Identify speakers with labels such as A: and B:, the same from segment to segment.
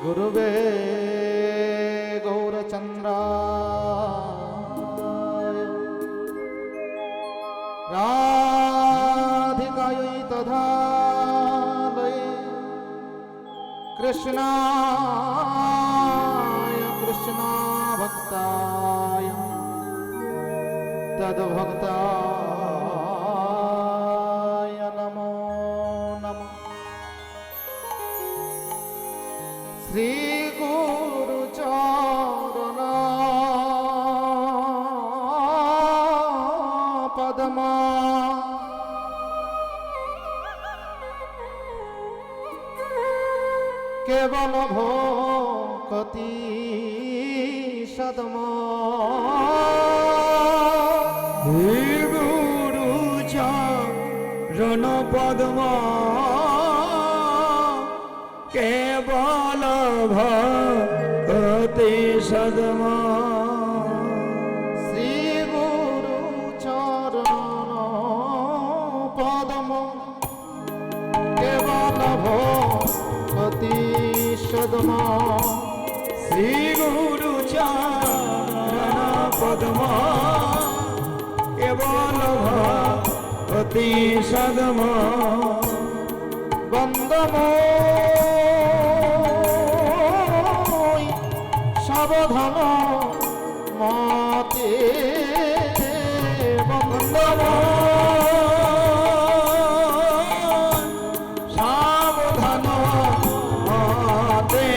A: गुरुवे गौरचन्द्राय राधिकायै तदालये कृष्णाय कृष्णाभक्ताय तद्भक्ताय नमो नमः। श्री गुरु चरण पद्मा केवल भोकति सदमा।
B: श्री गुरु चरण पद्मा केवल भक्ति सदमा।
A: श्री गुरु चरण पद्मा केवल भक्ति सदमा।
B: श्री गुरु चरण पद्मा केवल भक्ति सदमा।
A: बंदमोई सावधान मते बंदमोई सावधान मते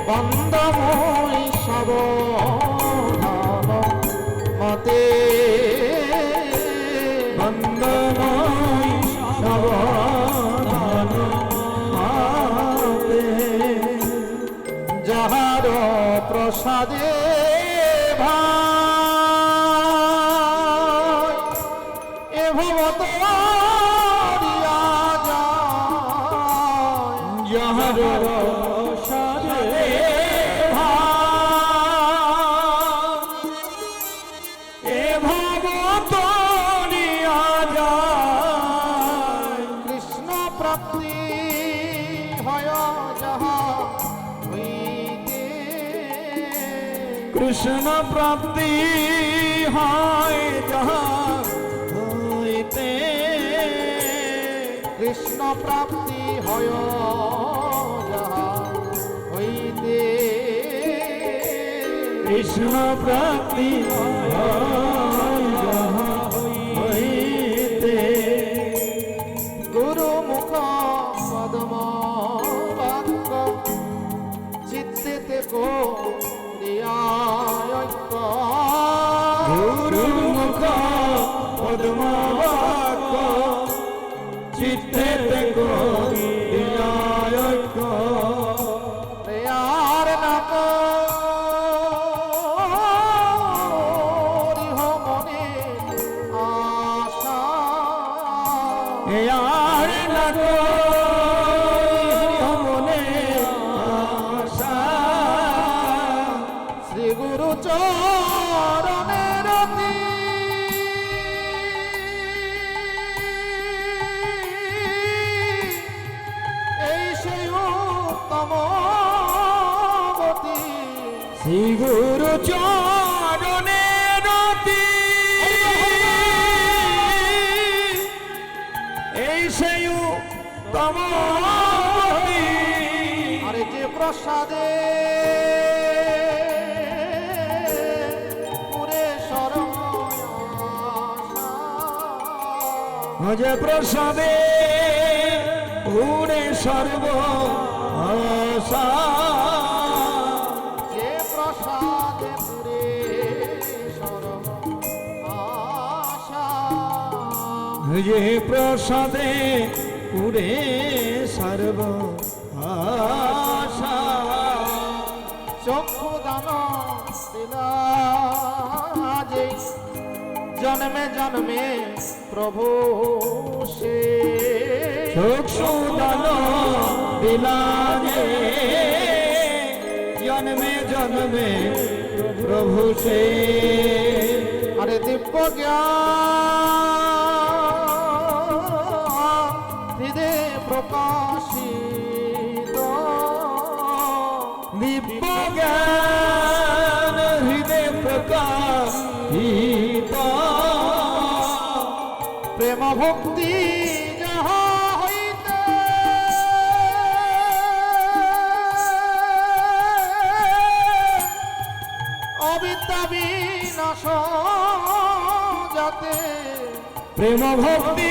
A: बंदमोई सावधान मते
B: बंदमोई सावधान मते।
A: যাহার প্রসাদে ভাই এ ভবত দিয়া যায়।
B: যাহার প্রসাদে ভাই এ ভবত দিয়া যায়।
A: কৃষ্ণ প্রাপ্তি হয় যাহা হইতে
B: কৃষ্ণ প্রাপ্তি হয় যাহা হইতে।
A: কৃষ্ণ প্রাপ্তি হয় যাহা হইতে
B: কৃষ্ণ প্রাপ্তি হয় যাহা হইতে।
A: গুরু মুখ পদ্ম বাক্য চিত্তে করিয়ায়ক্য।
B: গুরু মুখ পদ্ম বাক্য চিত্তে করিয়ায়ক্য।
A: আর না করিহ মনে আশা।
B: আর না করিহ মনে আশা।
A: শ্রী গুরু চরণের অতি এই সেই উত্তম গতি।
B: শ্রী গুরু চরণের অতি এই সেই উত্তম গতি।
A: আরে যে প্রসাদে পুরে সর্বনাশা।
B: যে প্রসাদে পুরে সর্ব আশা।
A: যে প্রসাদে পুরে সর্বনাশা।
B: যে প্রসাদে পুরে সর্ব আশা।
A: চক্ষু দান দিলা যে জন্মে জন্মে প্রভু সে।
B: চক্ষু দান দিলা যে জন্মে জন্মে প্রভু সে।
A: আরে দিব্য জ্ঞান হৃদয় প্রকাশিত
B: দিব্য জ্ঞান হৃদয় প্রকাশিত
A: প্রেম ভক্তি যাহা হইতে অবিদ্যা বিনাশ যাতে
B: প্রেম ভক্তি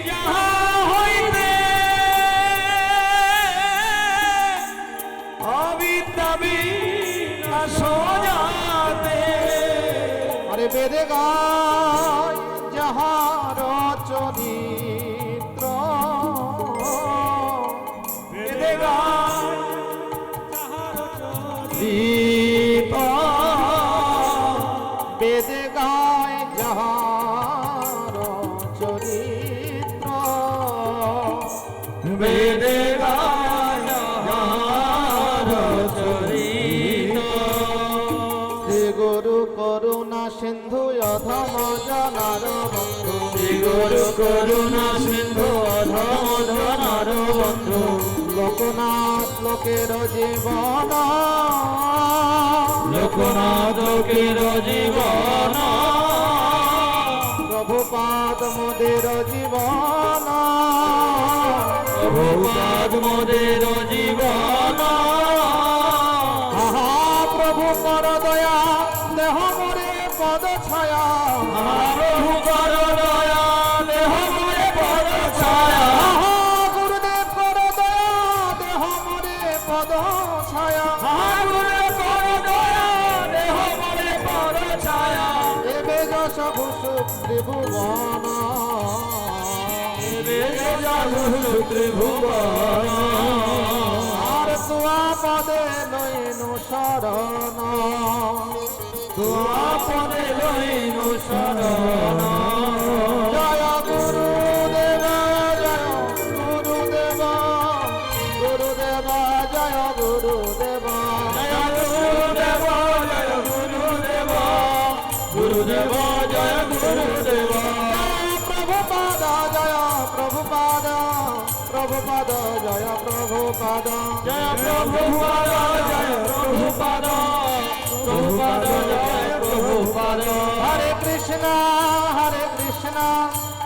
B: যাহা হইতে অবিদ্যা বিনাশ যাতে
A: আরে বেদে গায় যাহার চরিত্র
B: বেদে গায় দীপ
A: বেদে গায় যাহার চরিত্র
B: বেদে গায় যাহার চরিত
A: শ্রী গুরু করুণা সিন্ধু অধম জনার বন্ধু
B: শ্রী গুরু করুণা সিন্ধু অধম জনার বন্ধু
A: লোকনাথ লোকের জীবন
B: লোকনাথ লোকের জীবন
A: প্রভুপাদ মোদের জীবন
B: প্রভুপাদ মোদের জীবন
A: আহা প্রভু কর দয়া দেহ মোরে পদ ছায়া
B: প্রভু কর দয়া দেহ মোরে পদ ছায়া
A: আহা গুরুদেব কর দয়া দেহ মোরে পদ ছায়া
B: গুরু কর দয়া দেহ মোরে পদ ছায়া
A: এবে যশ ভূষু ত্রিভুবন
B: ত্রিভুবন
A: আর তুয়া পদে নয়নু শরণ
B: পদে লইনু শরণ
A: জয় গুরুদেব জয় গুরুদেব গুরুদেব জয় গুরুদেব
B: জয় গুরুদেব জয় গুরুদেব গুরুদেব জয় গুরুদেব
A: প্রভুপাদ জয় প্রভুপাদ প্রভুপাদ জয় প্রভুপাদ
B: জয় প্রভুপাদ জয় প্রভুপাদ প্রভুপাদ জয় প্রভুপাদ
A: হরে কৃষ্ণ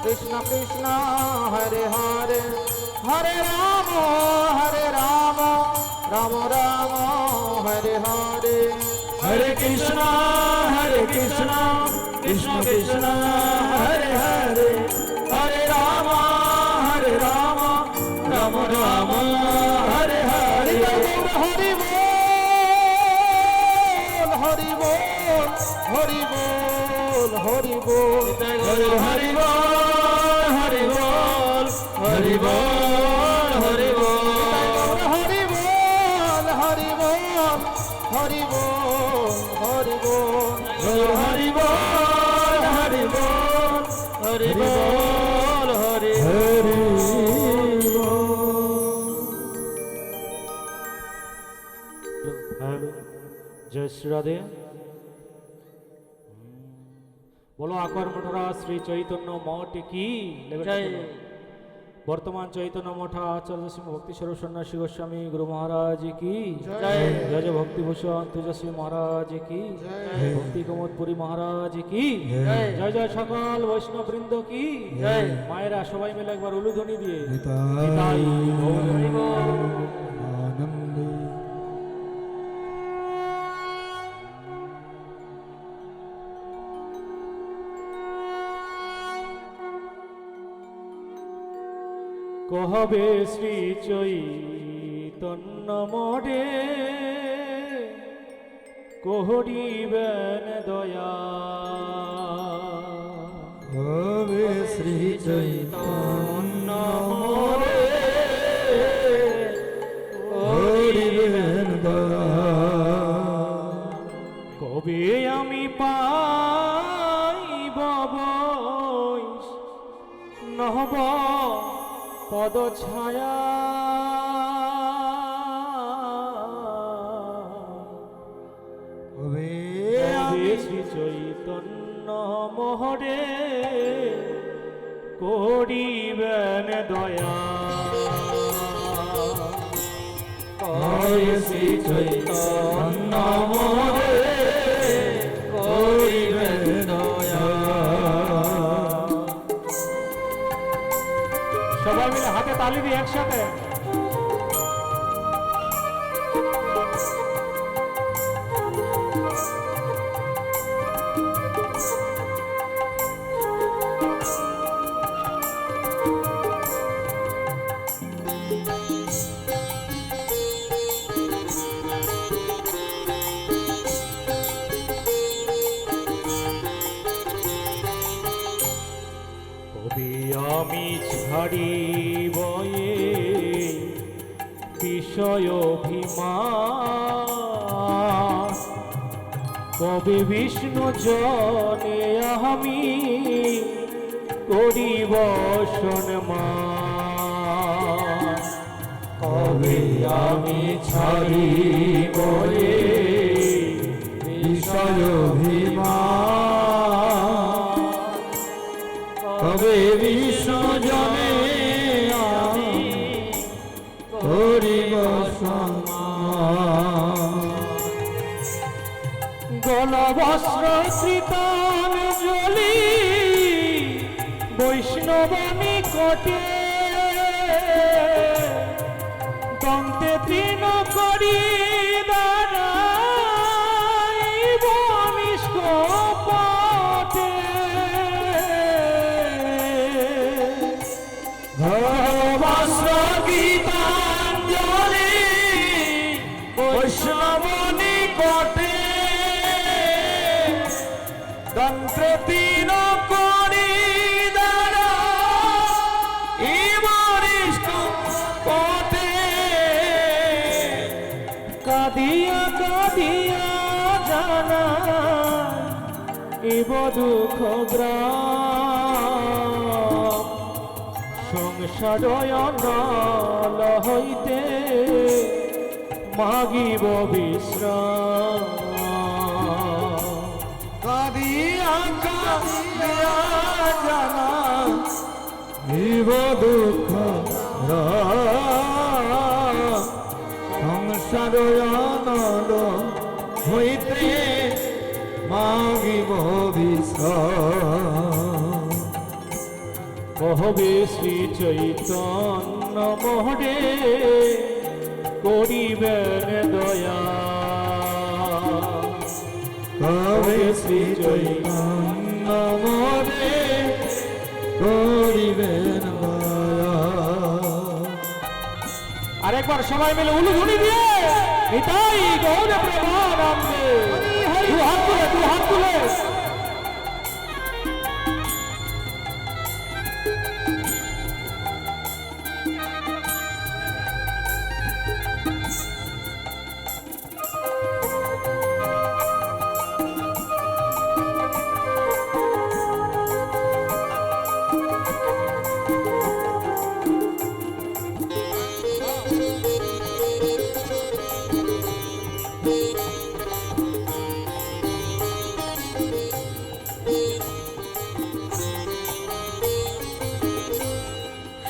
A: কৃষ্ণ কৃষ্ণ হরে হরে হরে রাম রাম রাম হরে হরে
B: হরে কৃষ্ণ কৃষ্ণ কৃষ্ণ হরে হরে হরে রাম রাম রাম হরে হরে
A: হরি বল হরি বল হরি বল হরি বল
B: হরি বল হরি বল হরি বল হরি বল
A: হরি বল হরি বল হরি বল হরি বল
B: হরি বল হরি বল হরি বল হরি হরি
C: হ্যালো জয় শ্রী রাধে বলো আকর মঠরা শ্রী চৈতন্য মঠ কি বর্তমান চৈতন্য মঠ আচার্য শ্রী ভক্তি স্বরূপ সন্ন্যাসী গোস্বামী গুরু মহারাজ কি
A: জয়।
C: জয় জয় ভক্তিভূষণ তেজস্বী মহারাজ কি
A: জয়।
C: ভক্তি কমোদপুরী মহারাজ কি
B: জয়।
C: জয় জয় সকল বৈষ্ণব বৃন্দ কি
B: জয়।
C: মায়েরা সবাই মিলে একবার উলুধ্বনি দিয়ে
B: নিতাই
C: নিতাই গৌর হরি বল।
B: আনন্দে
C: কহবে শ্রী চৈতন্য মঠে কোহরিবেন দয়া
B: হবে শ্রী চৈতন্য মোরে হরিবেন দয়া
C: কবে আমি পাইব বৈষ নহব পদ ছায়া
B: হবে
C: কবে শ্রী চৈতন্য মহরে করিবেন দয়া
B: হবে হয়ে শ্রী চৈতন্য মোরে করিবেন দয়া।
C: সবাই মিলে হাতে তালি দিয়ে একসাথে। কবি আমি ছাড়িব এ বিষয় অভিমান, কবি বিষ্ণু জনে আমি করিব সম্মান।
B: কবে আমি ছাড়িব এ বিষয় অভিমান, কবে বিশ্বজনে আমি করিব সম্মান।
C: গলবস্ত্র শ্রীতাঞ্জলি বৈষ্ণবানী কটে, দন্তে তৃণ করি দাঁড়াইব নিষ্কপটে।
B: গলবস্ত্র গীতাঞ্জলি বৈষ্ণবনী কটে, দন্তে তৃণ করি দাঁড়াইব নিষ্কপটে।
C: কাঁদিয়া কাঁদিয়া জানা ইব দুঃখ গ্রাম, সংসার অনল হইতে মাগিব বিশ্রাম।
B: কাঁদিয়া কাঁদিয়া জানা জীব দুঃখ সংসার আনন্দ হইতে মাগিব বিশ্রাম।
C: কহবে শ্রী চৈতন্য মোহরে করিবেন দয়া।
B: কবে শ্রী চৈতন্য মোরে করিবেন দয়া।
C: আরেকবার সবাই মিলে উলুধুনি দিয়ে নিতাই গৌর প্রেমানন্দে দু হাত তুলে দু হাত তুলে।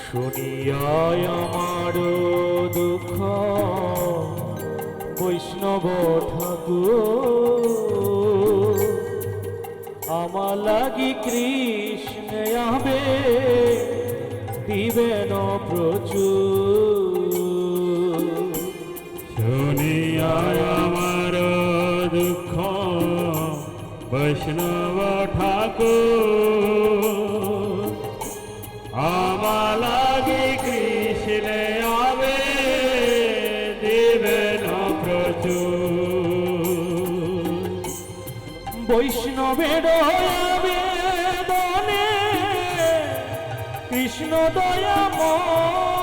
C: শুনিয়ায় আমার দুঃখ বৈষ্ণব ঠাকুর, আমার লাগি কৃষ্ণ আবে দিবেন প্রচুর।
B: শুনিয়ায় আমার দুঃখ বৈষ্ণব ঠাকুর, আমার লাগি কৃষ্ণ আবে দিবেন প্রচুর।
C: বৈষ্ণবের আবেদনে কৃষ্ণ দয়াময়,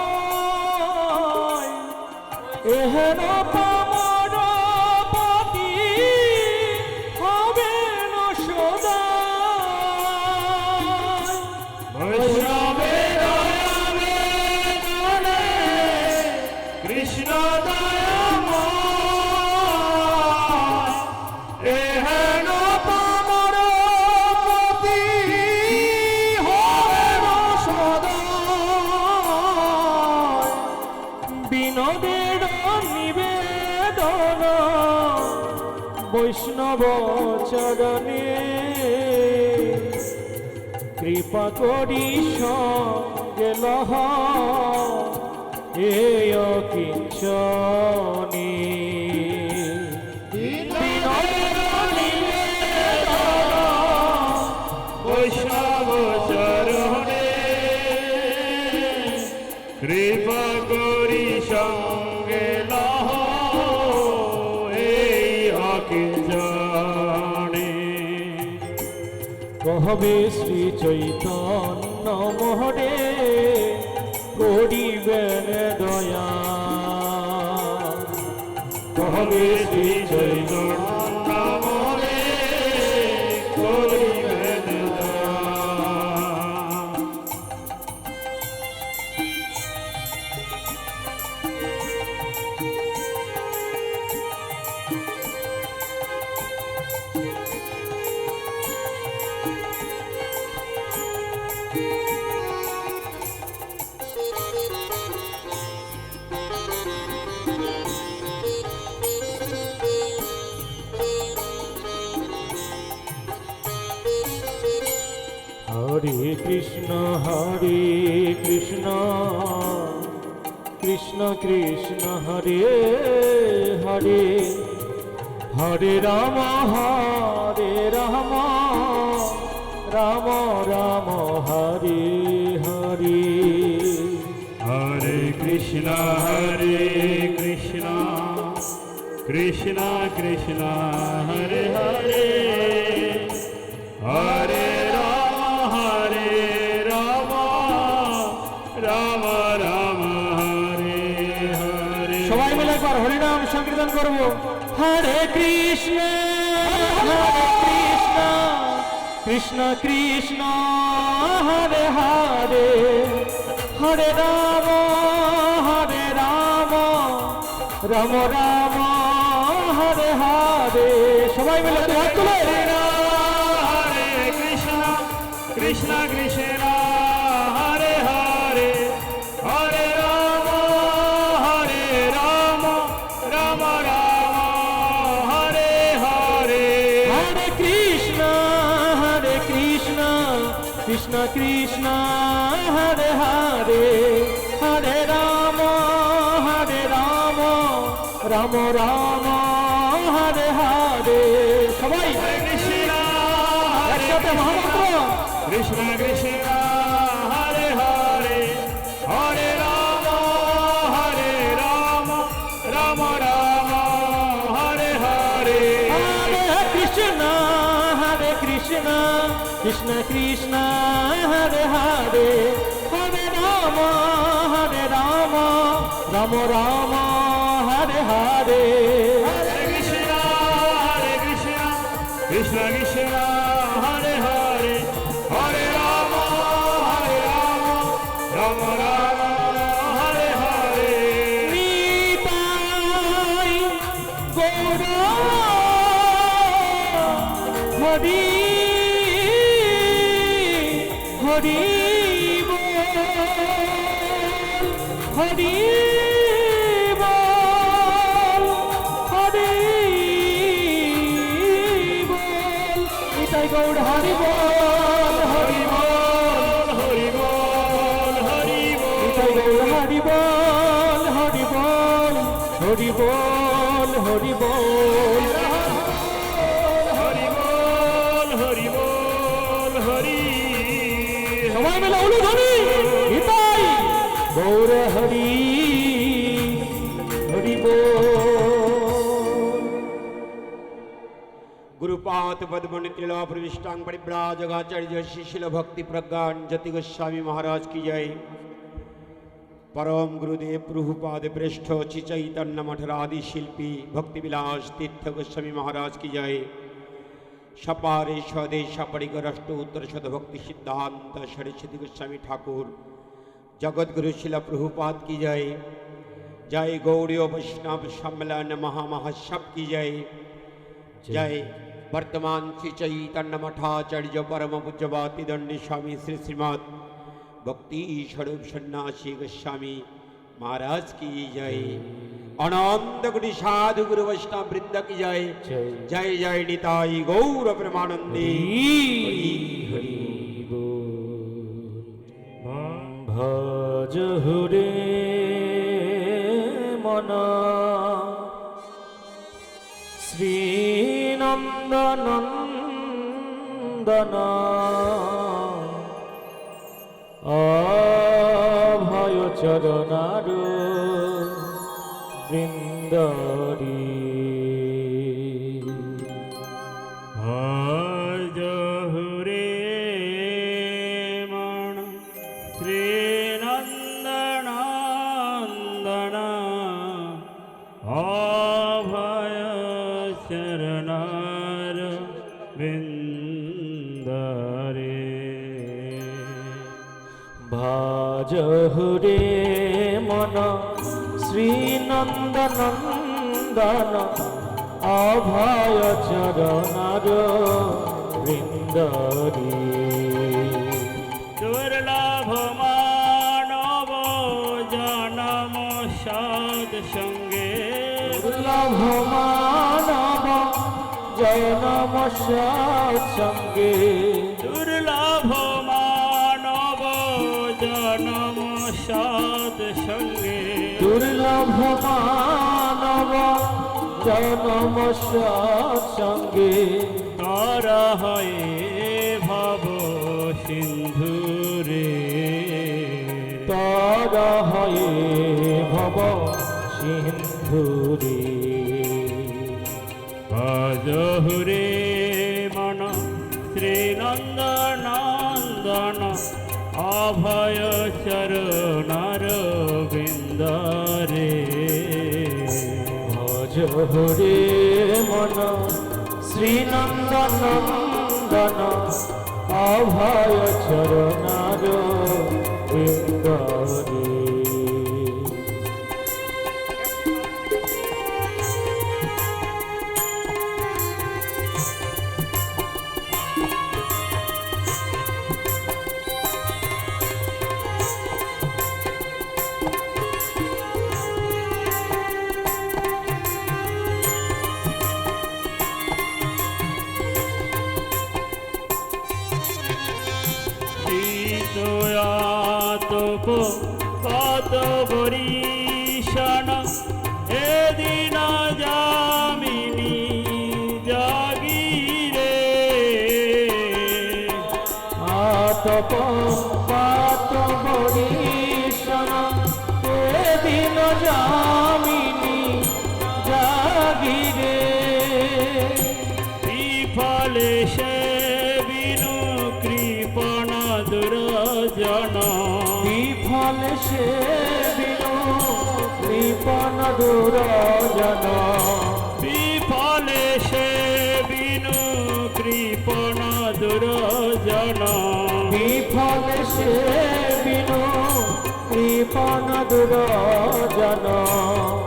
C: এহেন পামর পতি হবেন সদা।
B: বৈষ্ণবের আবেদনে কৃষ্ণ দয়াময়, এহেন পামর পতি হবেন সদা।
C: বিনোদের নিবে চরণ বৈষ্ণব চরণে কৃপা করি সঙ্গে লহ এ কিঞ্চনী
B: বৈষ্ণব চরণে কৃপা করি সঙ্গে লহ এই হকে জানে।
C: কহবে শ্রী চৈতন্য মোহরে করিবেন দয়া
B: কবে শ্রী চৈতন্য মনে করিবেন দয়া।
C: হরে কৃষ্ণ কৃষ্ণ কৃষ্ণ হরে হরে হরে রাম রাম রাম হরে হরে
B: হরে কৃষ্ণ কৃষ্ণ কৃষ্ণ হরে হরে হরে রাম রাম রাম হরে হরে।
C: সবাই মিলে একবার হরিনাম সংকীর্তন করব। হরে কৃষ্ণ কৃষ্ণ কৃষ্ণ হরে হরে হরে রাম রাম রাম হরে হরে। সবাই মিলে একটু হাত তুলে
B: হরে কৃষ্ণ কৃষ্ণ কৃষ্ণ হরে হরে হরে রাম রাম রাম হরে হরে।
C: হরে কৃষ্ণ কৃষ্ণ কৃষ্ণ হরে হরে হরে রাম রাম রাম হরে হরে। সবাই
B: কৃষ্ণ
C: একসাথে মহামন্ত্র
B: কৃষ্ণ কৃষ্ণ হরে হরে হরে রাম রাম রাম হরে হরে।
C: হরে কৃষ্ণ কৃষ্ণ কৃষ্ণ হরে হরে হরে রাম রাম রাম হরে হরে।
B: হরে কৃষ্ণ কৃষ্ণ কৃষ্ণ হরে হরে হরে রাম রাম রাম হরে হরে।
C: নিতাই গৌর হরি হরি বল হরি বল হরি বল নিতাই গৌর হরি বল হরি বল
B: হরি বল হরি
C: নিতাই গৌর হরি বল হরি বল হরি বল হরি বল।
B: হরি বল হরি বল হরি।
C: সবাই মিলে উলুধ্বনি নিতাই গৌর হরি হরি বল।
A: गुरुपाद पद्मनि त्रिला प्रविष्टांग परिव्राजगाचार्य शिशिल भक्ति प्रज्ञान ज्योति गोस्वामी महाराज की जय। परम गुरुदेव प्रभुपाद पृष्ठ श्री चैतन्य मठरादि शिल्पी भक्ति विलास तीर्थ गोस्वामी महाराज की जय। सपारे स्वदेश परिकर राष्ट्र उत्तर शत भक्ति सिद्धांत सरस्वती गोस्वामी ठाकुर जगत गुरु शिला प्रभुपाद की जय। जय गौड़ी वैष्णव सम्मेलन महामहोत्सव की जय। जय वर्तमान श्री चैतन्य मठाचार्य परम पूज्यपाद दंडी स्वामी श्री श्रीमद भक्ति स्वरूप सन्यासी गोस्वामी महाराज की जय। अनंत कोटि साधु गुरु वैष्णव वृंद की जय।
C: जय
A: जय जय निताई गौर प्रेमानंदी।
C: हरि भज हुरे मन श्री नंदनंदन अभय चरणार বৃন্দারি
B: ভজ হুরে মন শ্রী নন্দনন্দন অভয় চরণার বৃন্দারে
C: ভাজ হুরে মন শ্রী নন্দনন্দন অভয় চরণার বৃন্দারি
B: দুর্লভ মানব জনম সাদ সঙ্গে
C: দুর্লভ মানব জনম সঙ্গে
B: দুর্লভ মানব জনম সাদ সঙ্গে
C: দুর্লভ মানব জনম সঙ্গে
B: তারা হয়ে ভব সিন্ধুরে
C: তারা হয়ে ভব সিন্ধুরে
B: ভজ হুরে মন শ্রী নন্দনন্দন অভয় চরণার বৃন্দারে
C: ভজ হুরে মন শ্রী নন্দনন্দন অভয় চরণার বৃন্দারে
B: শীতয়াতপ কত বরিশন এদিন যামিনী জাগিরে
C: আতপ পাত বরিশন এদিন যামিনী জাগিরে
B: বিফলে সে বিনু কৃপণ দুরজন
C: বিফল সে বিনু কৃপণ দুরজন
B: বিফলে সে বিনু কৃপণ দুরজন
C: বিফল সে বিনু কৃপণ দুরজন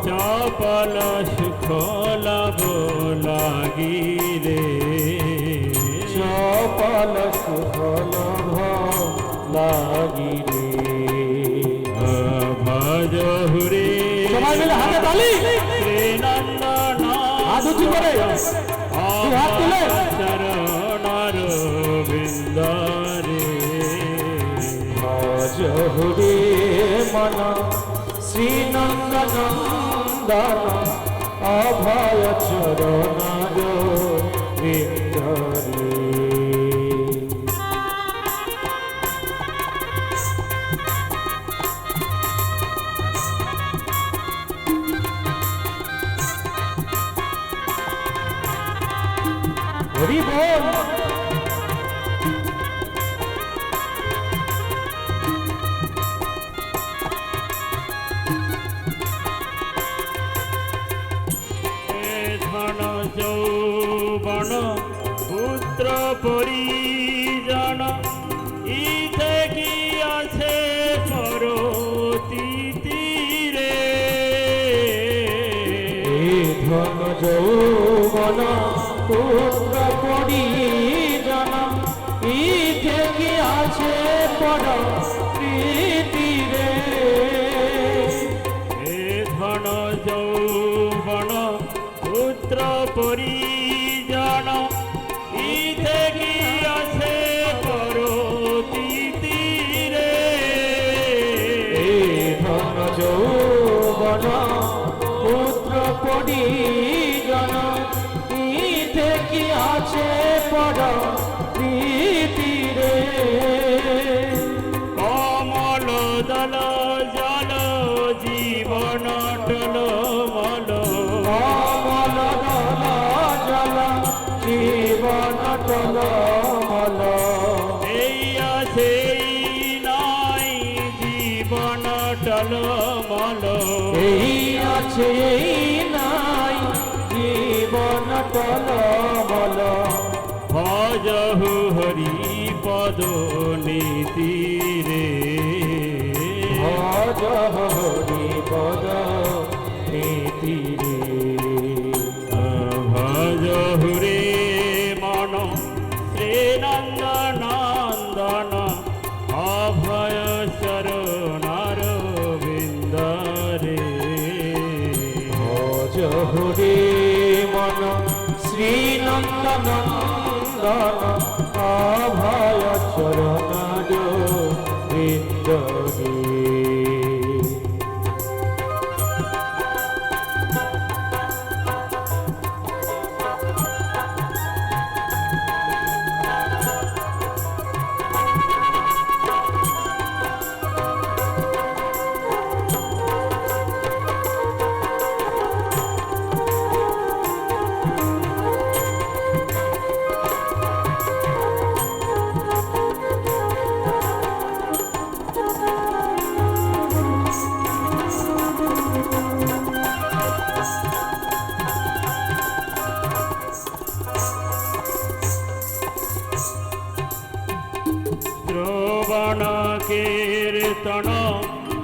B: চপল সুখ লাভ লাগিরে
C: চপল সুফল লাগিরে
B: ভজ হুরে
C: সবাই মিলে হাতে তালি
B: শ্রী নন্দন
C: হাত উঁচু করে হাত তুলে
B: চরণার বৃন্দারে
C: ভজ হুরে মন শ্রী নন্দনন্দন অভয় চরণার বৃন্দারে হরি বল
B: ধন যৌবন পুত্র পরিজন ইথে কি আছে পরতীরে
C: ধন যৌবন পুত্র পরিজন ইথে কি আছে পর প্রীতিরে
B: ধন যৌ পুত্র পরিজন ইথে কি আছে পরতি তীরে
C: ধন যৌবন পুত্র পরিজন ইথে কি আছে পর প্রীতিরে
B: কমল দল জল জীবন টল মল
C: কমল দল জল জীবন টলমল
B: এই আছে নাই জীবন টল মল
C: এই আছে এই নাই জীবন টলমল
B: ভজহু হরি পদ নীতিরে
C: ভজ হরি পদ নীতিরে
B: ভজহু রে মন শ্রীনন্দ নন্দন অভয় চরণার বিন্দরে
C: ভজ হরি মন শ্রীনন্দনন্দন অভয় চরণার বিন্দরে
B: শ্রবণ কীর্তন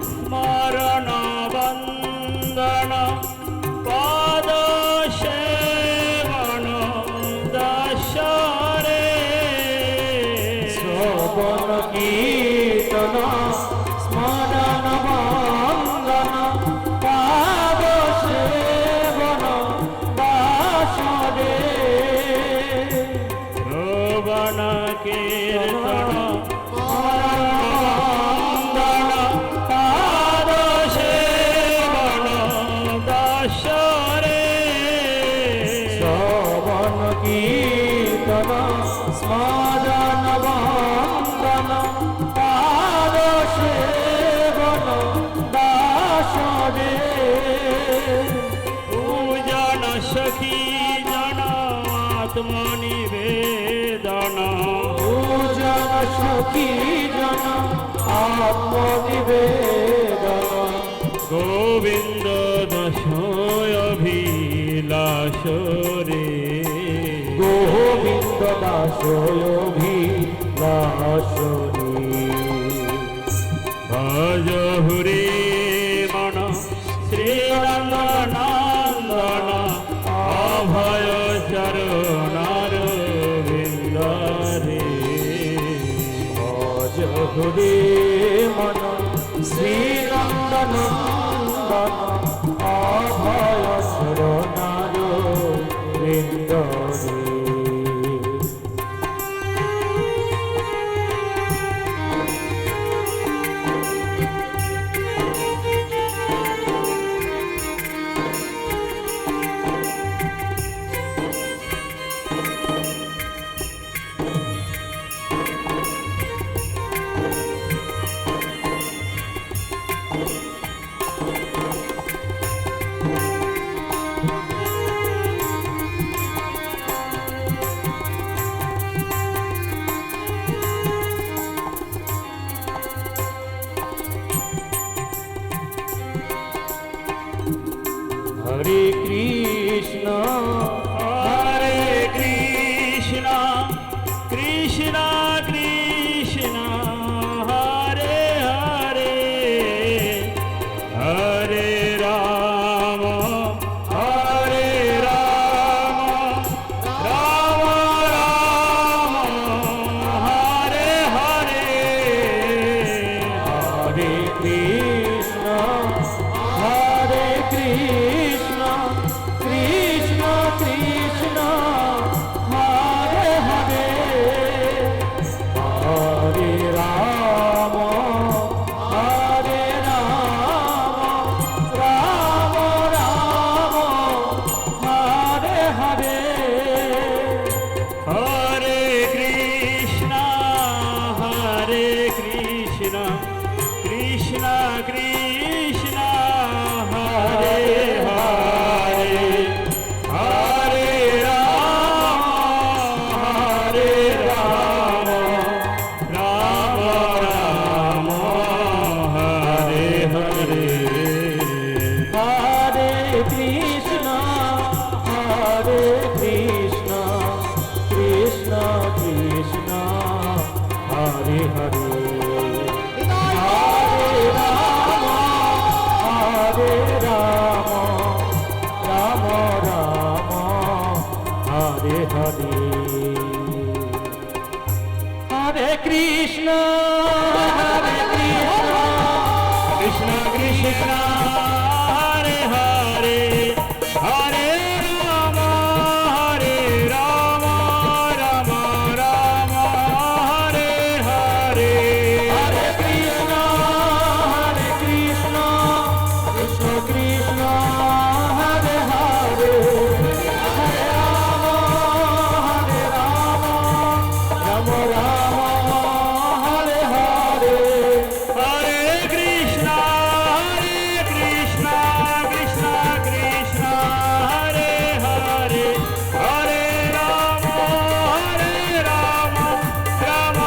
B: স্মরণ বন্দন পদ সেবন দশরে
C: শ্রবণ কীর্তন স্মরণ বন্দন পাদ সেবন দাসরে
B: শ্রবণ কীর্তন
C: বন্দন
B: পাদ সেবন দশরে
C: শ্রবণ কীর্তন স্মরণ বন্দন পাদ সেবন দাসরে
B: পূজন সখী জন আত্মনিবেদন
C: পূজন সখী জন আত্মনিবেদন
B: গোবিন্দ দশয়ভিলাষ রে
C: গোবিন্দ দাসয়ভিলাষরে
B: ভজহু রে মন শ্রীনন্দনন্দন অভয় চরণার বিন্দরে
C: ভজ হরে মন শ্রীনন্দনন্দন অভয় শরণার বৃন্দরে হরে কৃষ্ণ
B: হরে কৃষ্ণ কৃষ্ণ কৃষ্ণ হরে হরে হরে রাম হরে রাম রাম রাম হরে হরে
C: হরে কৃষ্ণ কৃষ্ণ কৃষ্ণ হরে কৃষ্ণ কৃষ্ণ কৃষ্ণ হরে হরে হরে রাম রাম রাম হরে হরে হরে কৃষ্ণ কৃষ্ণ কৃষ্ণ হরে হরে হরে রাম রাম রাম হরে হরে হরে কৃষ্ণ কৃষ্ণ কৃষ্ণ হরে হরে হরে রাম রাম হরে হরে হরে কৃষ্ণ কৃষ্ণ কৃষ্ণ হরে হরে হরে রাম রাম রাম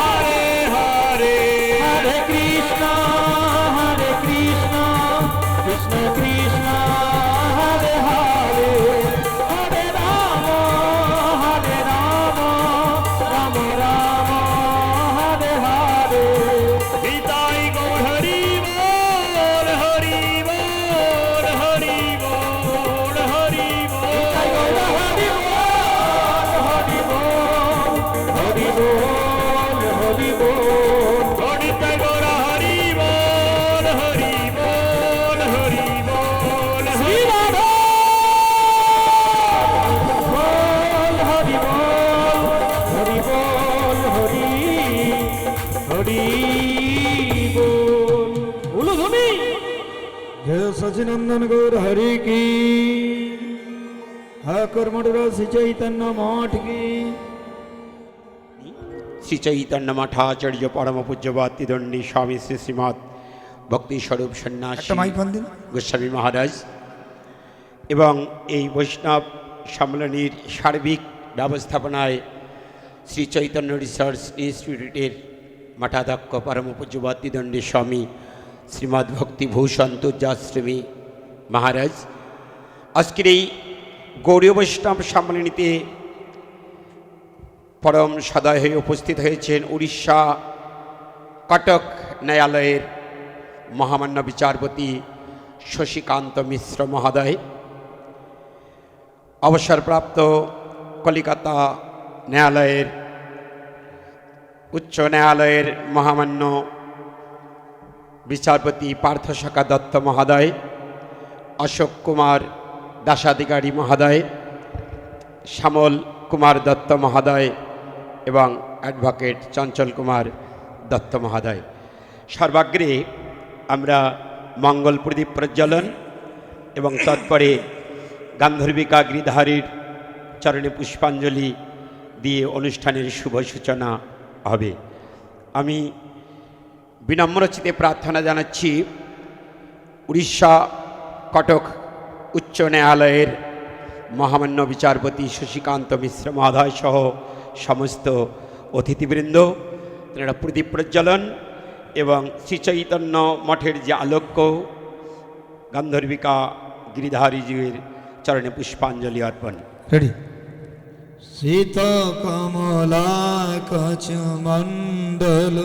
C: হরে হরে হরে কৃষ্ণ কৃষ্ণ কৃষ্ণ হরে হরে হরে রাম রাম রাম হরে হরে নিতাই গৌর হরি বল হরি বল হরি বল হরি বল হরি বল হরি বল হরি বল নিতাই গৌর হরি বল হরি বল হরি বল শ্রী রাধা বল হরি বল হরি বল হরি হরি বল বলো তুমি জয় সচিনন্দন গৌর হরি কি কর্মঠ শ্রী চৈতন্য মঠ কি
A: শ্রী চৈতন্য মঠাচার্য পরম পূজ্যবাতি দণ্ডী স্বামী শ্রী শ্রীমৎ ভক্তি স্বরূপ সন্ন্যাসী গোস্বামী মহারাজ এবং এই বৈষ্ণব সম্মেলনীর সার্বিক ব্যবস্থাপনায় শ্রী চৈতন্য রিসার্চ ইনস্টিটিউটের মঠাধ্যক্ষ পরম পূজ্যবাতি দণ্ডী স্বামী শ্রীমৎ ভক্তিভূষণ তুর্যাশ্রমী মহারাজ আজকের এই গৌড়ীয় বৈষ্ণব সম্মেলনীতে পরম সদয় হয়ে উপস্থিত হয়েছেন উড়িষ্যা কটক ন্যায়ালয়ের মহামান্য বিচারপতি শশীকান্ত মিশ্র মহোদয়, অবসরপ্রাপ্ত কলিকাতা ন্যায়ালয়ের উচ্চ ন্যায়ালয়ের মহামান্য বিচারপতি পার্থশাখা দত্ত মহোদয়, অশোক কুমার দাসাধিকারী মহোদয়, শ্যামল কুমার দত্ত মহোদয় এবং অ্যাডভোকেট চঞ্চল কুমার দত্ত মহোদয়, সর্বাগ্রে আমরা মঙ্গল প্রদীপ প্রজ্বলন এবং তৎপরে গান্ধর্বিকা গিরিধারীর চরণে পুষ্পাঞ্জলি দিয়ে অনুষ্ঠানের শুভ সূচনা হবে। আমি বিনম্রচিতে প্রার্থনা জানাচ্ছি উড়িষ্যা কটক উচ্চ ন্যায়ালয়ের মহামান্য বিচারপতি শশীকান্ত মিশ্র মহোদয় সহ সমস্ত অতিথিবৃন্দ তারা প্রদীপ প্রজ্বলন এবং শ্রীচৈতন্য মঠের যে আলোক্য গান্ধর্বিকা গিরিধারীজির চরণে পুষ্পাঞ্জলি অর্পণ।
C: রেডি। শীত কমলা কচ মণ্ডল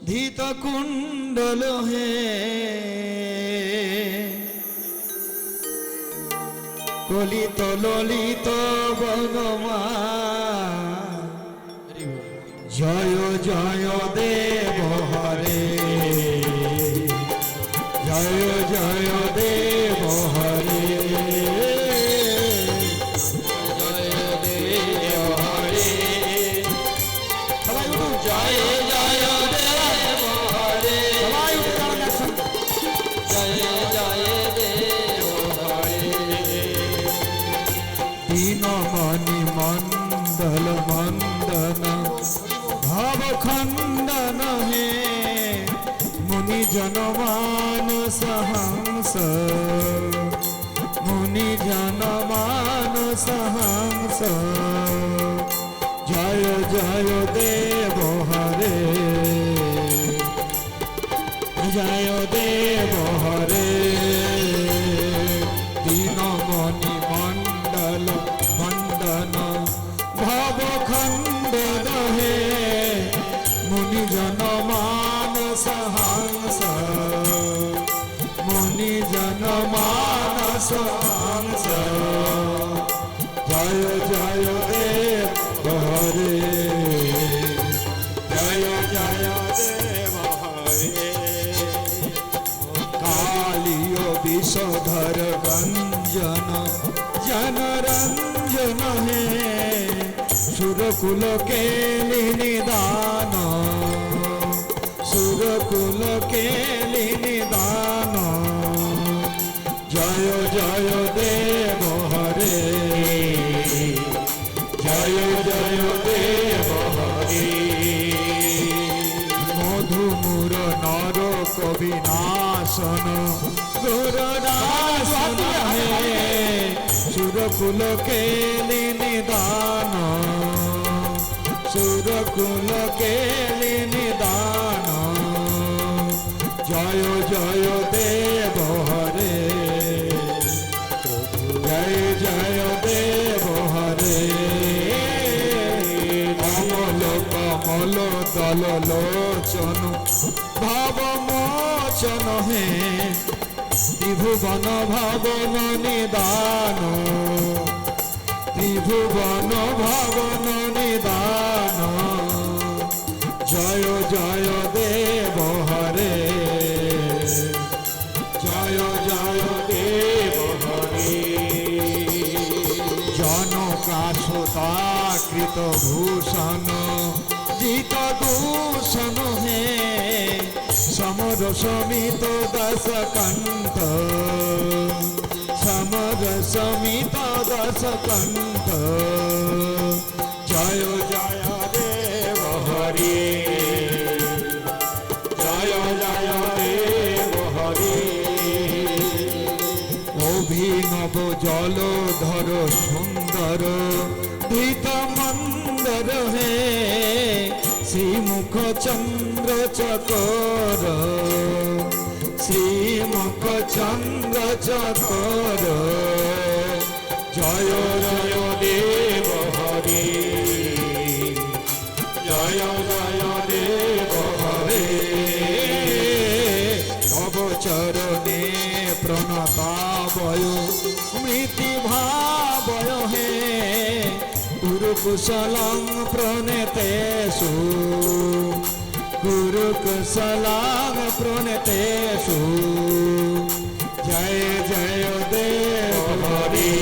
C: ধীত কুণ্ডল হে কলিত ললিত বনমা জয় জয় দেব হরে জয় জয় দেব হরে জয় দেব হরে সবাই উঠুন জয় জয় দেব হরে সবাই উঠুন জয় জয় দেব হরে দীনমণি মণ্ডল মন্দন ভাব খণ্ডন হে মুনি জনমানস হংস মুনি জনমানস হংস জয় জয় দেব হরে জয় দেব হরে
D: সংসার জয় জয় দেব হরে জয় জয় দেব হরে কালীয় বিষধর গঞ্জন জনরঞ্জন হে সুরকুল কেলি নিদান সুরকুল কেলি নিদান জয় জয় দেব হরে জয় জয় দেব হরে মধুমূর নর কবিনাশন গুরুদাসন হে সুরকুল কেলি নিদান সুরকুল কেলি নিদান জয় জয় দেব হরে জয় জয় দেব হরে কমল কমল দল লোচন ভাব মোচন হে ত্রিভুবন ভাবন নিদান ত্রিভুবন ভাবন নিদান জয় জয় দেব হরে জয় জয় দেব হরে জনকাশুতাকৃত ভূষণ জিত দূষণ হে সমর সমিত দশ কণ্ঠ সমর সমিত দশ কণ্ঠ জয় জয় দেব হরে জয় জয় দেব হরে অভিনব জলধর সুন্দর ধৃত মন্দর হে শ্রীমুখ চন্দ্র চকর শ্রীমুখ চন্দ্র চকর জয় জয় দেব হরে জয় জয় দেব হরে তব চরণে প্রণতাবয় মৃতি ভাবয় হে গুরু কুশলং প্রণতেষু গুরু কুশলং প্রণতেষু জয় জয় দেব হরে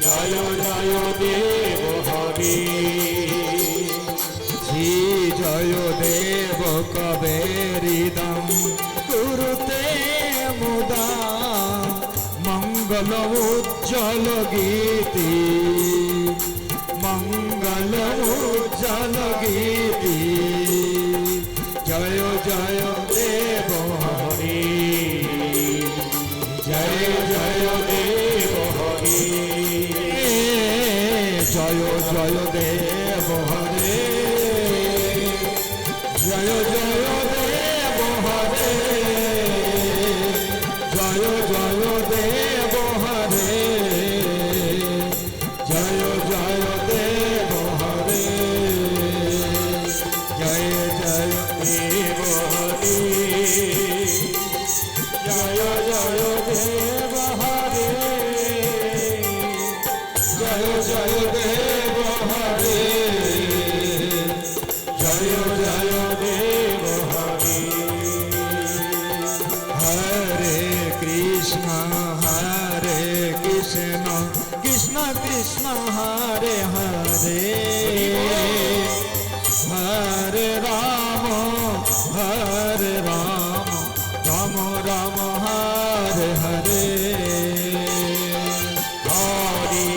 D: জয় জয় দেব হরে শ্রী জয় দেব কবেরিদম কুরুতে মুদা মঙ্গল উজ্জ্বল গীতি মঙ্গল উজ্জ্বল গীতি জয় জয় দেব হরে জয় জয় দেব হরে জয় জয় দেব হরে জয় জয় দেব হরে জয় জয় দেব হরে জয় জয় দেব হরে জয় জয় দেব হরে জয় জয় দেব হরে জয় জয় দেব হরে জয় জয় দেব হরে হরে কৃষ্ণ কৃষ্ণ কৃষ্ণ হরে হরে হরে রাম রাম রাম হরে হরে হরে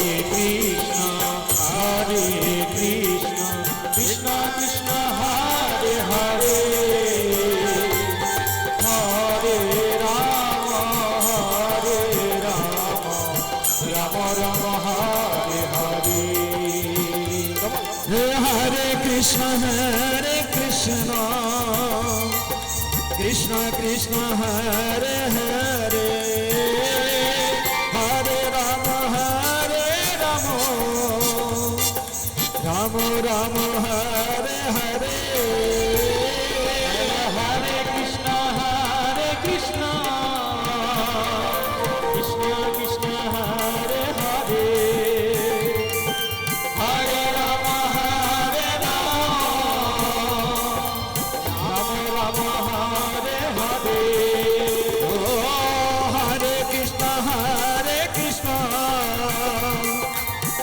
D: কৃষ্ণ কৃষ্ণ কৃষ্ণ হরে হরে হরে রাম রাম রাম হরে হরে হরে কৃষ্ণ কৃষ্ণ কৃষ্ণ হরে হরে হরে রাম রাম রাম হরে হরে হরে কৃষ্ণ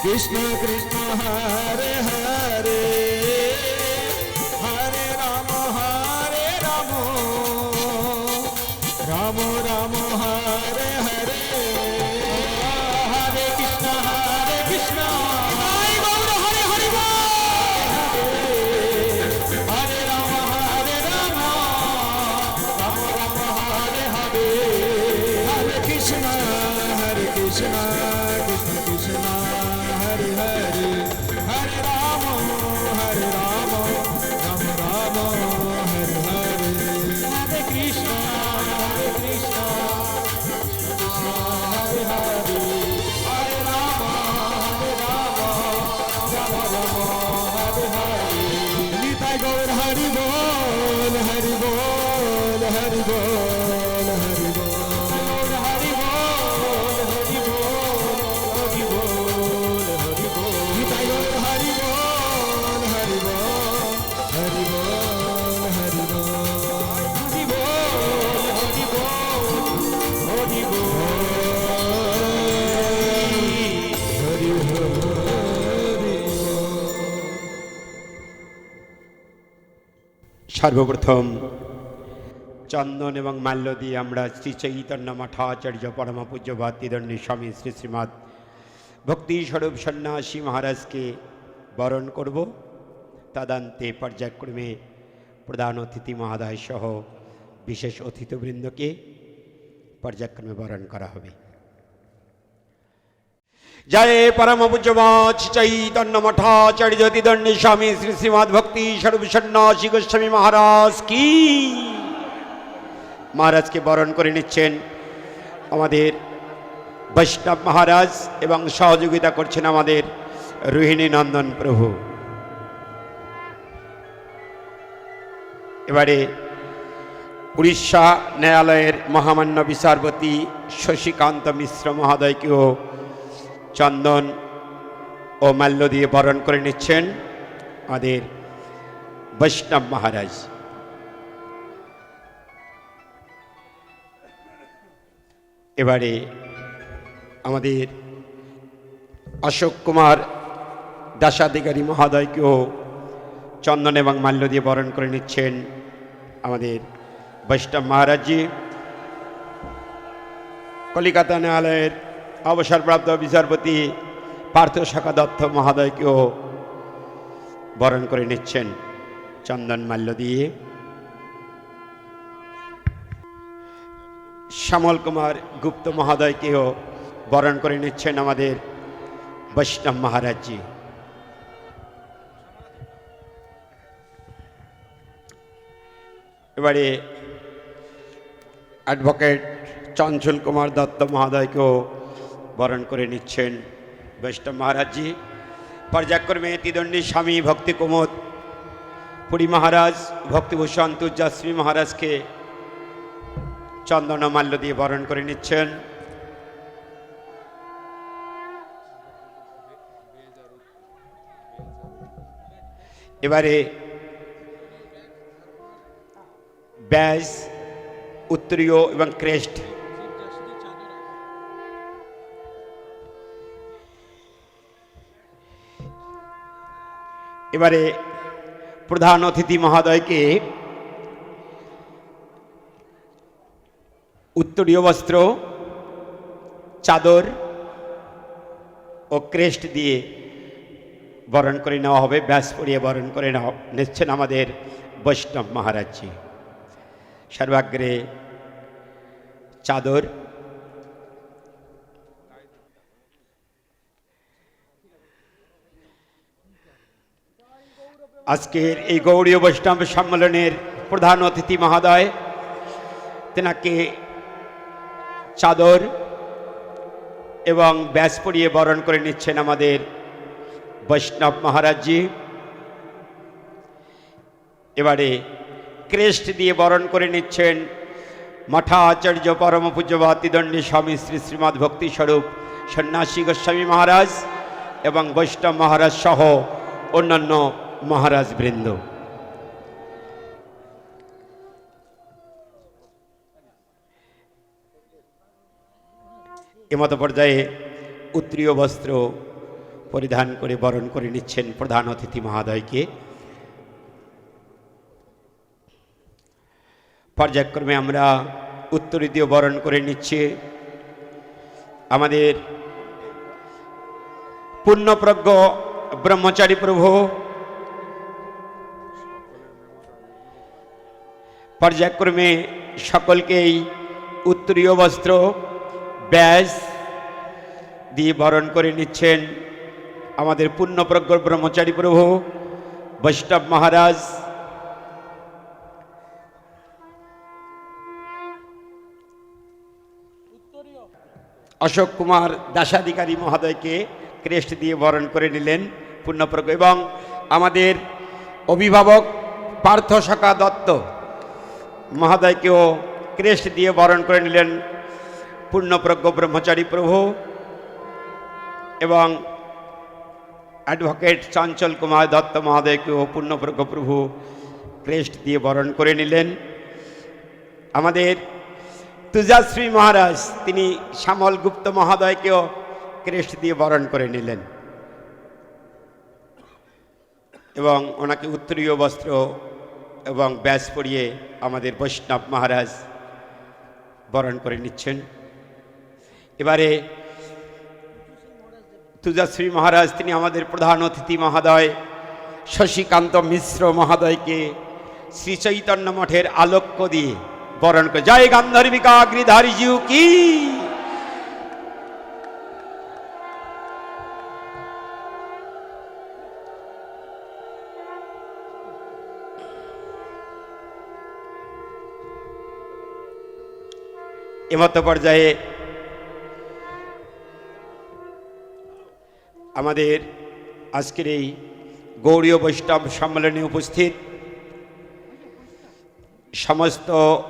D: কৃষ্ণ কৃষ্ণ হরে হরে হরে রাম রাম রাম হরে হরে
C: হরে কৃষ্ণ
D: জয় গৌর হরে হরে
C: হরে রাম রাম রাম হরে হরে
D: হরে কৃষ্ণ কৃষ্ণ কৃষ্ণ হরে হরে হরে রাম রাম রাম হরে হরে
C: হরে কৃষ্ণ কৃষ্ণ হরে হরে হরে রাম রাম রাম হরে হরে
D: নিতাই গৌর হরি বল হরি বল হরি বল হরি বল
C: হরি বল হরি বল হরি বল হরি বল
D: নিতাই গৌর হরি বল হরি বল হরি বল হরি বল
C: হরি বল হরি বল হরি বল
D: হরি হরি
A: সর্বপ্রথম চন্দন এবং মাল্য দিয়ে আমরা শ্রী চৈতন্য মঠাচার্য পরম পূজ্য ভক্তিদণ্ডী স্বামী শ্রী শ্রীমৎ ভক্তি স্বরূপ সন্ন্যাসী মহারাজকে বরণ করব। তদান্তে পর্যায়ক্রমে প্রধান অতিথি মহোদয় সহ বিশেষ অতিথিবৃন্দকে পর্যায়ক্রমে বরণ করা হবে। জয় পরম পূজ্যবাচ চৈতন্য মঠাচার্য জ্যোতিদণ্ডী স্বামী শ্রী শ্রীমৎ ভক্তি স্বরূপ সন্ন্যাসী গোস্বামী মহারাজ কি। মহারাজকে বরণ করে নিচ্ছেন আমাদের বৈষ্ণব মহারাজ এবং সহযোগিতা করছেন আমাদের রোহিণী নন্দন প্রভু। এবারে উড়িষ্যা ন্যায়ালয়ের মহামান্য বিচারপতি শশীকান্ত মিশ্র মহোদয়কেও চন্দন ও মাল্য দিয়ে বরণ করে নিচ্ছেন আমাদের বৈষ্ণব মহারাজ। এবারে আমাদের অশোক কুমার দাসাধিকারী মহোদয়কেও চন্দন এবং মাল্য দিয়ে বরণ করে নিচ্ছেন আমাদের বৈষ্ণব মহারাজজি। কলিকাতা ন্যায়ালয়ের অবসরপ্রাপ্ত বিচারপতি পার্থ শাখা দত্ত মহোদয়কেও বরণ করে নিচ্ছেন চন্দন মাল্য দিয়ে। শ্যামল কুমার গুপ্ত মহোদয়কেও বরণ করে নিচ্ছেন আমাদের বৈষ্ণব মহারাজজি। এবারে অ্যাডভোকেট চঞ্চল কুমার দত্ত মহোদয়কেও বরণ করে নিচ্ছেন বৈষ্ণব মহারাজজি। পর্যায়ক্রমে তিদণ্ডী স্বামী ভক্তি কুমুদ পুরী মহারাজ ভক্তিভূষণ তুর্যাশ্রী মহারাজকে চন্দন ও মাল্য দিয়ে বরণ করে নিচ্ছেন। এবারে ব্যাজ উত্তরীয় এবং ক্রেস্ট এবারে প্রধান অতিথি মহোদয়কে উত্তরীয় বস্ত্র, চাদর ও ক্রেস্ট দিয়ে বরণ করে নেওয়া হবে। ব্যাস পরিয়ে বরণ করে নিচ্ছেন আমাদের বৈষ্ণব মহারাজজি। সর্বাগ্রে চাদর, আজকের এই গৌড়ীয় বৈষ্ণব সম্মেলনের প্রধান অতিথি মহোদয়, তেনাকে চাদর এবং ব্যাস পরিয়ে বরণ করে নিচ্ছেন আমাদের বৈষ্ণব মহারাজজি। এবারে ক্রেস্ট দিয়ে বরণ করে নিচ্ছেন মঠাচার্য পরম পূজ্যবাদ তিদণ্ডী স্বামী শ্রী শ্রীমৎ ভক্তি স্বরূপ সন্ন্যাসী গোস্বামী মহারাজ এবং বৈষ্ণব মহারাজ সহ অন্যান্য মহারাজ বৃন্দ। এমত পর্যায়ে উত্তরীয় বস্ত্র পরিধান করে বরণ করে নিচ্ছেন প্রধান অতিথি মহোদয়কে। পর্যায়ক্রমে আমরা উত্তরী দিয়ে বরণ করে নিচ্ছি আমাদের পূর্ণপ্রজ্ঞ ব্রহ্মচারী প্রভু। পর্যায়ক্রমে সকলকেই উত্তরীয় বস্ত্র ব্যাস দিয়ে বরণ করে নিচ্ছেন আমাদের পূর্ণপ্রজ্ঞ ব্রহ্মচারী প্রভু বৈষ্ণব মহারাজ। অশোক কুমার দাসাধিকারী মহোদয়কে ক্রেস্ট দিয়ে বরণ করে নিলেন পূর্ণপ্রজ্ঞ, এবং আমাদের অভিভাবক পার্থ সখা দত্ত মহোদয়কেও ক্রেস্ট দিয়ে বরণ করে নিলেন পূর্ণপ্রজ্ঞ ব্রহ্মচারী প্রভু, এবং অ্যাডভোকেট চঞ্চল কুমার দত্ত মহোদয়কেও পূর্ণপ্রজ্ঞ প্রভু ক্রেস্ট দিয়ে বরণ করে নিলেন। আমাদের তুজাশ্রী মহারাজ তিনি শ্যামল গুপ্ত মহোদয়কেও ক্রেস্ট দিয়ে বরণ করে নিলেন, এবং ওনাকে উত্তরীয় বস্ত্র এবং ব্যাস পরিয়ে আমাদের বৈষ্ণব মহারাজ বরণ করে নিচ্ছেন। এবারে তুজাশ্রী মহারাজ তিনি আমাদের প্রধান অতিথি মহোদয় শশীকান্ত মিশ্র মহোদয়কে শ্রী চৈতন্য মঠের আলোক্য দিয়ে বরণ করে। জয় গান্ধর্বিকা গিরিধারী জিউ কি। এমত পর্যায়ে আমাদের আজকের এই গৌড়ীয় বৈষ্ণব সম্মেলনে উপস্থিত সমস্ত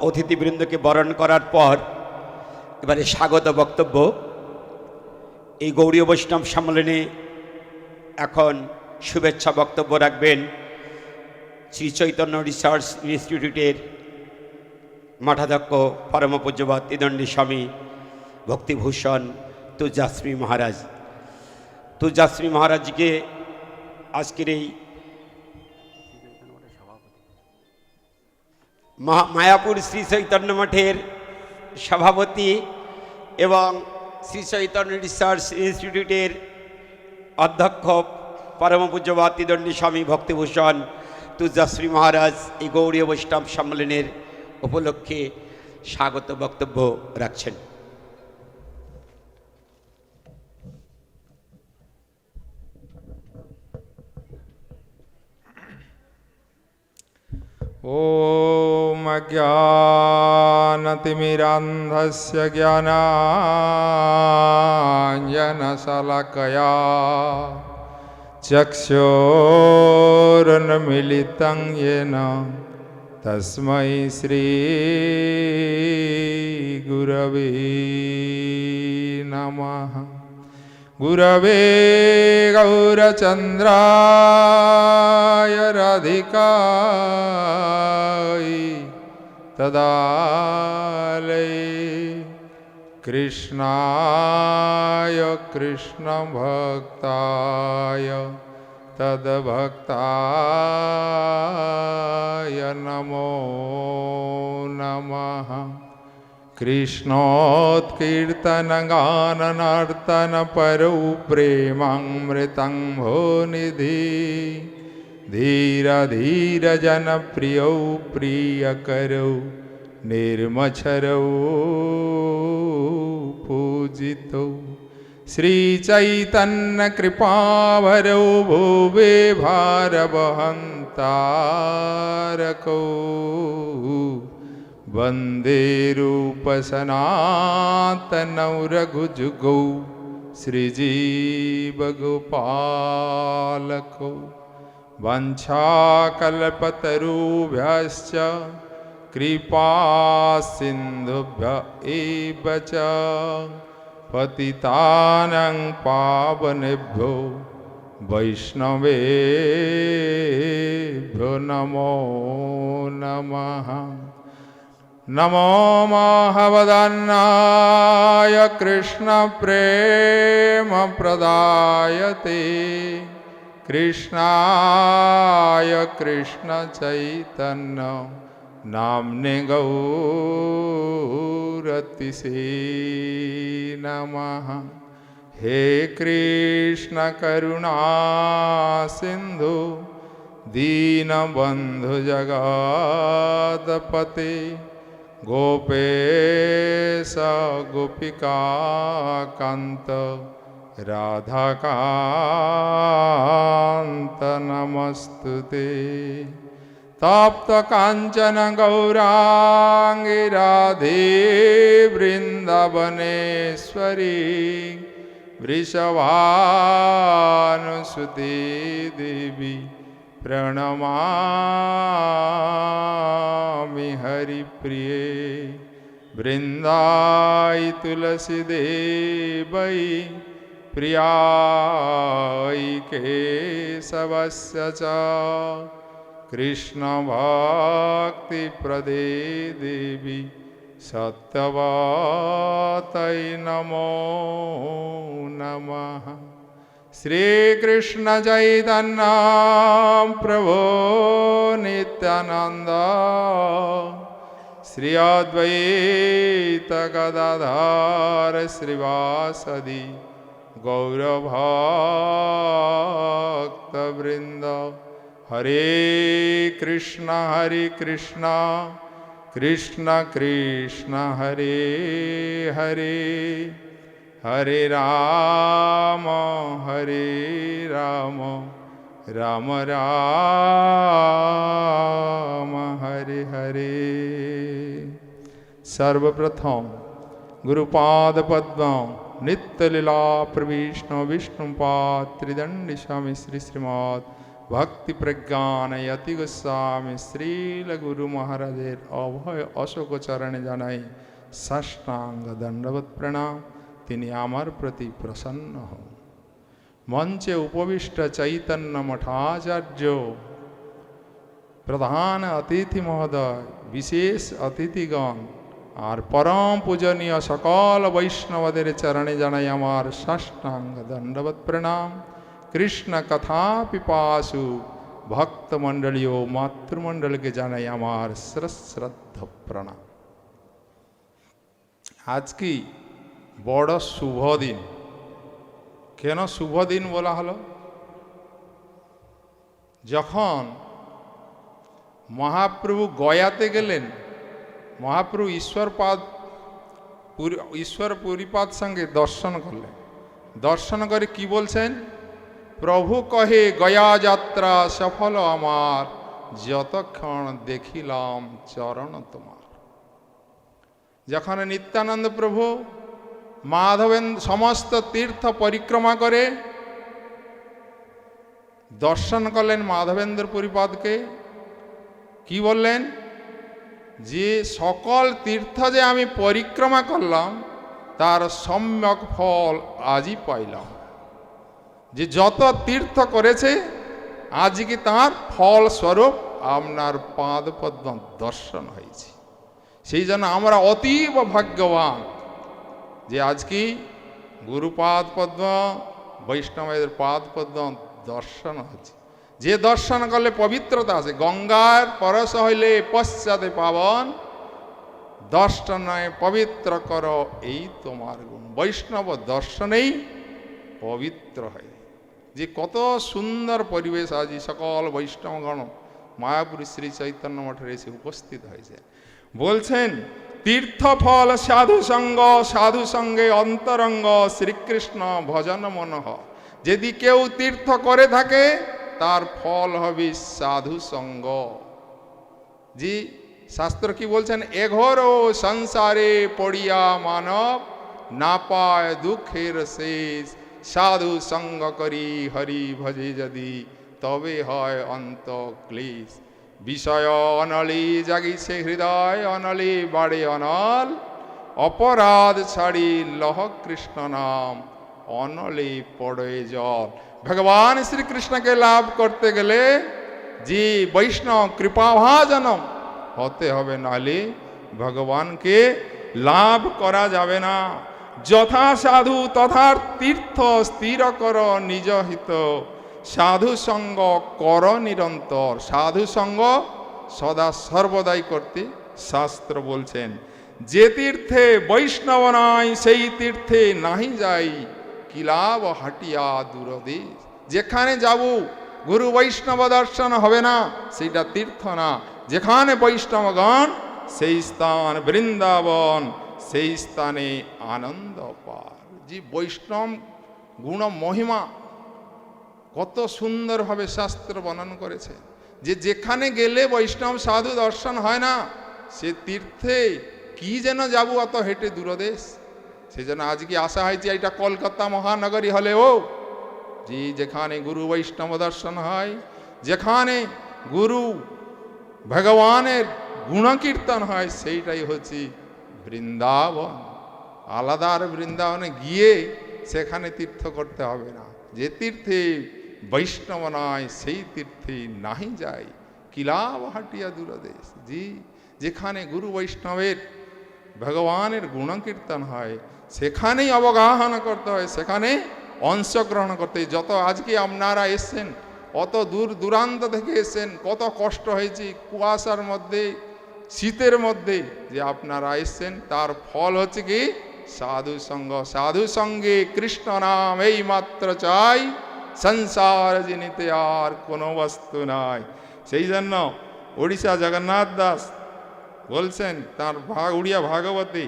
A: অতিথিবৃন্দকে বরণ করার পর এবারে স্বাগত বক্তব্য। এই গৌড়ীয় বৈষ্ণব সম্মেলনে এখন শুভেচ্ছা বক্তব্য রাখবেন শ্রী চৈতন্য রিসার্চ ইনস্টিটিউটের মঠাধ্যক্ষ পরম পূজ্যপাদ ত্রিদণ্ডী স্বামী ভক্তিভূষণ তুজাশ্রী মহারাজ। তুজাশ্রী মহারাজকে আজকের এই মায়াপুর শ্রী চৈতন্য মঠের সভাপতি এবং শ্রী চৈতন্য রিসার্চ ইনস্টিটিউটের অধ্যক্ষ পরম পূজ্যপাদ ত্রিদণ্ডী স্বামী ভক্তিভূষণ তুজাশ্রী মহারাজ এই গৌড়ীয় বৈষ্ণব সম্মেলনের উপলক্ষে স্বাগত বক্তব্য রাখছেন।
E: ॐ अज्ञानतिमिरान्धस्य ज्ञानाञ्जनशलाकया चक्षुरुन्मीलितं येन तस्मै श्रीगुरवे नमः। गुरवे गौरचन्द्राय राधिकाय तदालये कृष्णाय कृष्णभक्ताय तद्भक्ताय नमो नमः। कृष्णोत्कीर्तनगाननर्तनपरौ प्रेमामृतं भो निधि धीरधीरजनप्रियौ प्रियकरौ निर्मच्छरौ पूजितौ श्रीचैतन्यकृपाभरौ भुवे भारवहन्तारकौ वन्दे रूपसनातनौ रघुजुगौ श्रीजीवगोपालकौ वंशाकल्पतरुभ्यश्च कृपासिन्धुभ्य एव च पतितानां पावनेभ्यो वैष्णवेभ्यो नमो नमः। नमो महावदन्नाय कृष्णप्रेम प्रदायते कृष्णाय कृष्णचैतन्य नाम्ने गौरतिसे नमः। हे कृष्ण करुणा सिंधु दीनबंधु जगत्पते गोपेश गोपिका कांत राधाकांत नमस्तुते। तप्त कांचन गौरांगी राधे वृंदावनेश्वरी वृषभानुसुते देवी प्रणमामि हरिप्रिये। वृन्दाई तुलसी देवै प्रियाय केशवस्य च कृष्ण भक्ति प्रदे देवी सत्यवतै नमो नमः। श्री कृष्ण चैतन्य प्रभो नित्यानंद श्री अद्वैत गदाधर श्रीवासदि गौरभक्त वृंद। हरे कृष्ण कृष्ण कृष्ण हरे हरे हरे राम राम राम हरे हरे। सर्वप्रथम गुरुपाद पद्म नित्य लीला प्रविष्णु विष्णुपाद त्रिदंडी स्वामी श्री श्रीमद भक्ति प्रज्ञान यति गोस्वामी श्रील गुरु महाराजेर अभय अशोक चरणे जानाई साष्टांग दंडवत प्रणाम। তিনি আমার প্রতি প্রসন্ন হন। মঞ্চে উপবিষ্ট চৈতন্য মঠাচার্য, প্রধান অতিথি মহোদয়, বিশেষ অতিথিগণ আর পরম পূজনীয় সকল বৈষ্ণবদের চরণে জানাই আমার সাষ্টাঙ্গ দণ্ডবত প্রণাম। কৃষ্ণ কথা পিপাসু ভক্তমণ্ডলী ও মাতৃমণ্ডলীকে জানাই আমার শ্রদ্ধ প্রণাম। আজকে বড় শুভ দিন। কেন শুভ দিন বলা হলো? যখন মহাপ্রভু গয়াতে গেলেন, মহাপ্রভু ঈশ্বর পুরীপাদ সঙ্গে দর্শন করলেন। দর্শন করে কি বলছেন? প্রভু কহে গয়া যাত্রা সফল আমার, যতক্ষণ দেখিলাম চরণ তোমার। যখন নিত্যানন্দ প্রভু মাধবেন্দ্র সমস্ত তীর্থ পরিক্রমা করে দর্শন করলেন মাধবেন্দ্র পুরীপাদকে, কি বললেন? যে সকল তীর্থ যে আমি পরিক্রমা করলাম তার সম্যক ফল আজই পাইলাম। যে যত তীর্থ করেছে আজকে তার ফল স্বরূপ আপনার পাদপদ্ম দর্শন হয়েছে। সেই জন্য আমরা অতীব ভাগ্যবান যে আজকে গুরুপাদ পদ্ম বৈষ্ণবের পাদ পদ্ম দর্শন হচ্ছে। যে দর্শন করলে পবিত্রতা আছে। গঙ্গার পরশ হইলে পশ্চাতে পাবন, দর্শনে পবিত্র কর এই তোমার গুণ। বৈষ্ণব দর্শনেই পবিত্র হয়। যে কত সুন্দর পরিবেশ আজ সকল বৈষ্ণবগণ মায়াপুরী শ্রী চৈতন্য মঠের এসে উপস্থিত হয়েছে। বলছেন তীর্থফল সাধু সঙ্গ, সাধু সঙ্গে অন্তরঙ্গ শ্রীকৃষ্ণ ভজন মনঃ। যদি কেউ তীর্থ করে থাকে তার ফল হবে সাধু সঙ্গ। জি শাস্ত্র কি বলছেন? এঘোর সংসারে পড়িয়া মানব, না পায় দুঃখের শেষ, সাধু সঙ্গ করি হরি ভজে যদি, তবে হয় অন্ত ক্লেশ। বিষয় অনলি জাগিছে হৃদয়, অনলি বাড়ে অনল, অপরাধ ছাড়ি লহ কৃষ্ণ নাম, অনলি পড়ে জল। ভগবান শ্রীকৃষ্ণকে লাভ করতে গেলে যে বৈষ্ণব কৃপাভাজনম হতে হবে, নাহলে ভগবানকে লাভ করা যাবে না। যথা সাধু তথা তীর্থ, স্থির কর নিজ হিত, সাধু সঙ্গ কর নিরন্তর। সাধু সঙ্গ সদা সর্বদাই করতে শাস্ত্র বলছেন। যে তীর্থে বৈষ্ণব নাই সেই তীর্থে নাহি যাই, কি লাভ হাটিয়া দূরদেশ। যেখানে যাব গুরু বৈষ্ণব দর্শন হবে না, সেইটা তীর্থ না। যেখানে বৈষ্ণবগণ সেই স্থান বৃন্দাবন, সেই স্থানে আনন্দ পার। যে বৈষ্ণব গুণ মহিমা কত সুন্দরভাবে শাস্ত্র বর্ণন করেছে, যে যেখানে গেলে বৈষ্ণব সাধু দর্শন হয় না, সে তীর্থে কি যেন যাব অত হেঁটে দূরদেশ। সেই জন্য আজকে আসা হয়েছে এটা কলকাতা মহানগরী হলেও যে যেখানে গুরু বৈষ্ণব দর্শন হয়, যেখানে গুরু ভগবানের গুণকীর্তন হয়, সেইটাই হচ্ছে বৃন্দাবন। আলাদার বৃন্দাবনে গিয়ে সেখানে তীর্থ করতে হবে না। যে তীর্থে বৈষ্ণব নয় সেই তীর্থে নাহি যায়, কি লাভ হাটিয়া দূরদেশ। জি যেখানে গুরু বৈষ্ণবের ভগবানের গুণকীর্তন হয় সেখানেই অবগাহন করতে হয়, সেখানে অংশগ্রহণ করতে। যত আজকে আপনারা এসছেন, অত দূর দূরান্ত থেকে এসছেন, কত কষ্ট হয়েছে কুয়াশার মধ্যে, শীতের মধ্যে যে আপনারা এসছেন, তার ফল হচ্ছে কি সাধু সঙ্গ। সাধু সঙ্গে কৃষ্ণ নাম এই মাত্র চাই, সংসার জিনিতে আর কোনো বস্তু নাই। সেই জন্য ওড়িশা জগন্নাথ দাস বলছেন তার উড়িয়া ভাগবতী,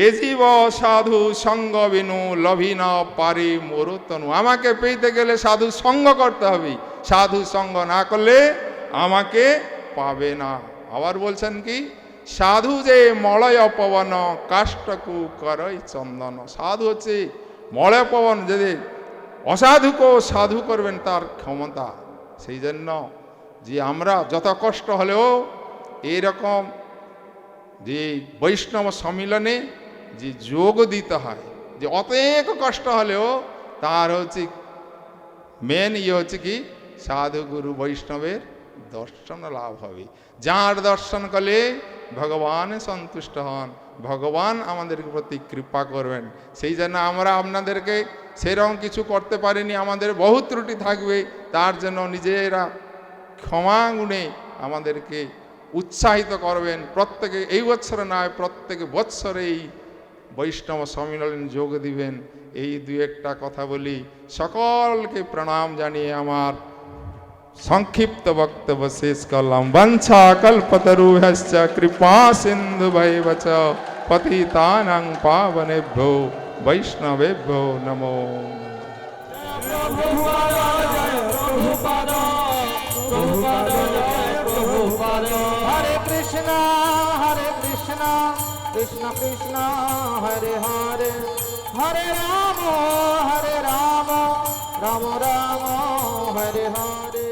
E: এ জীব সাধু সঙ্গ বিনু লভি না পারে মোর তনু। আমাকে পেতে গেলে সাধু সঙ্গ করতে হবে, সাধু সঙ্গ না করলে আমাকে পাবে না। আবার বলছেন কি, সাধু যে মলয় পবন কাষ্টকু করই চন্দন। সাধু হচ্ছে মলয় পবন, যদি অসাধুকেও সাধু করবেন তার ক্ষমতা। সেই জন্য যে আমরা যত কষ্ট হলেও এইরকম যে বৈষ্ণব সম্মিলনে যে যোগ দিতে হয়, যে অনেক কষ্ট হলেও তার হচ্ছে মেন হচ্ছে কি সাধু গুরু বৈষ্ণবের দর্শন লাভ হবে। যার দর্শন করলে ভগবান সন্তুষ্ট হন, ভগবান আমাদের প্রতি কৃপা করবেন। সেই জন্য আমরা আপনাদেরকে সেরকম কিছু করতে পারিনি, আমাদের বহু ত্রুটি থাকবে। তার জন্য নিজেরা ক্ষমা গুণে আমাদেরকে উৎসাহিত করবেন। প্রত্যেকে এই বৎসরে নয়, প্রত্যেক বৎসরেই বৈষ্ণব সম্মিলন যোগ দিবেন। এই দু একটা কথা বলি, সকলকে প্রণাম জানিয়ে আমার সংক্ষিপ্ত বক্তব্য শেষ করলাম। বঞ্ছা কল্পতরুভ্যশ্চ কৃপা সিন্ধুভৈব চ পতিতানাং পাবনেভ্যো বৈষ্ণবেভ্যো নমো।
C: হরে কৃষ্ণ কৃষ্ণ কৃষ্ণ হরে হরে, হরে রাম রাম রাম রাম হরে হরে।